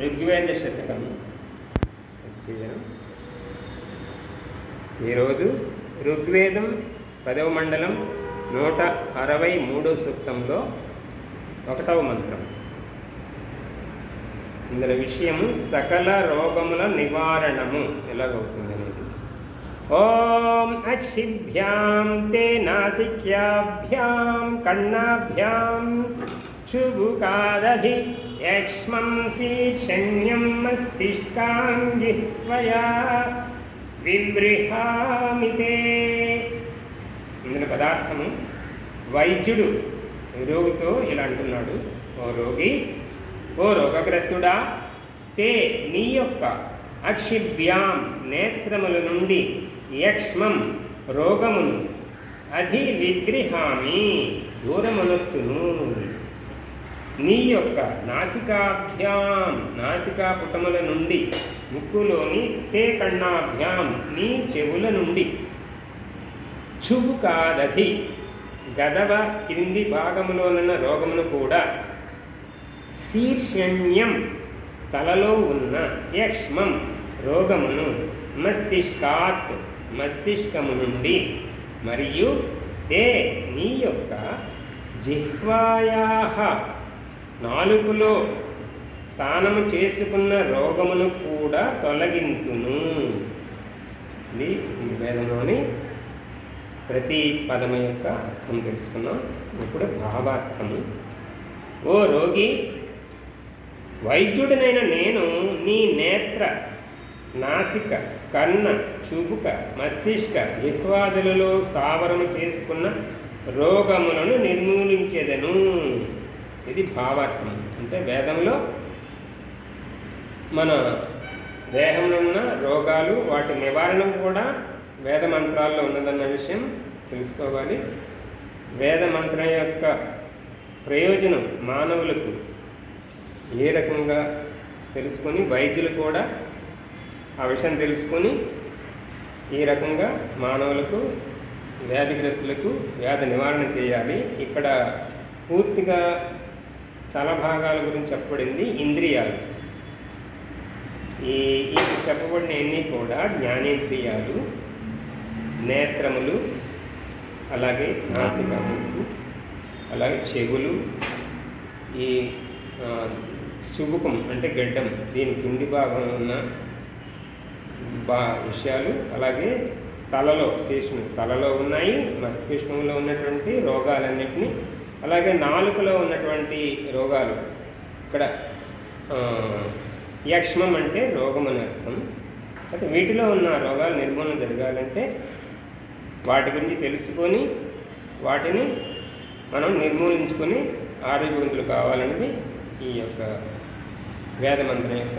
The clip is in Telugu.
ఋగ్వేద శతకం ఈరోజు ఋగ్వేదం 10వ మండలం 163వ సూక్తంలో 1వ మంత్రం. ఇందులో విషయము సకల రోగముల నివారణము ఎలాగవుతుంది అనేది. ఓం అక్షిభ్యాం తే నాసిక్యాభ్యాం కర్ణాభ్యాం క్షుభుకాదధి యక్ష్మం శీర్షణ్యం మస్తిష్కాం జిహ్వయా విబృహామితే. ఇందులో పదార్థము వైద్యుడు రోగితో ఇలా అంటున్నాడు, ఓ రోగి, ఓ రోగగ్రస్తుడా, తే నీ యొక్క అక్షిభ్యాం నేత్రముల నుండి యక్ష్మం రోగమును అధి విగ్రహామి దూరమునొత్తును. నీ యొక్క నాసికాభ్యాం నాసికాపుటముల నుండి ముక్కులోని తే కర్ణాభ్యాం నీ చెవుల నుండి క్షుభుకాదధి గదవ క్రింది భాగములోనున్న రోగమును కూడా శీర్షణ్యం తలలో ఉన్న యక్ష్మం రోగమును మస్తిష్కాత్ మస్తిష్కము నుండి మరియు తే నీ యొక్క జిహ్వాయాః నాలుగులో స్థానము చేసుకున్న రోగమును కూడా తొలగింతును. ఇది వేదంలోని ప్రతి పదము యొక్క అర్థం తెలుసుకున్నాం. ఇప్పుడు భావార్థము. ఓ రోగి, వైద్యుడినైన నేను నీ నేత్ర నాసిక కర్ణ చూపుక మస్తిష్క జిహ్వాదులలో స్థావరము చేసుకున్న రోగములను నిర్మూలించేదను. ఇది భావార్థం. అంటే వేదంలో మన దేహంలో ఉన్న రోగాలు వాటి నివారణ కూడా వేద మంత్రాల్లో ఉన్నదన్న విషయం తెలుసుకోవాలి. వేద మంత్రం యొక్క ప్రయోజనం మానవులకు ఏ రకంగా తెలుసుకొని వైద్యులు కూడా ఆ విషయం తెలుసుకొని ఈ రకంగా మానవులకు వ్యాధిగ్రస్తులకు వ్యాధి నివారణ చేయాలి. ఇక్కడ పూర్తిగా తల భాగాల గురించి చెప్పబడింది ఇంద్రియాలు. ఈ చెప్పబడిన అన్నీ కూడా జ్ఞానేంద్రియాలు, నేత్రములు, అలాగే నాసికములు, అలాగే చెవులు, ఈ చుబుకం అంటే గడ్డం దీని కింది భాగంలో ఉన్న విషయాలు, అలాగే తలలో శేషం తలలో ఉన్నాయి, మస్తిష్కంలో ఉన్నటువంటి రోగాలన్నింటినీ, అలాగే నాలుకలో ఉన్నటువంటి రోగాలు. ఇక్కడ యక్ష్మం అంటే రోగం అని అర్థం. అయితే వీటిలో ఉన్న రోగాల నిర్మూలన జరగాలంటే వాటి గురించి తెలుసుకొని వాటిని మనం నిర్మూలించుకొని ఆరోగ్యవంతులు కావాలనేది ఈ యొక్క వేదమంత్రం యొక్క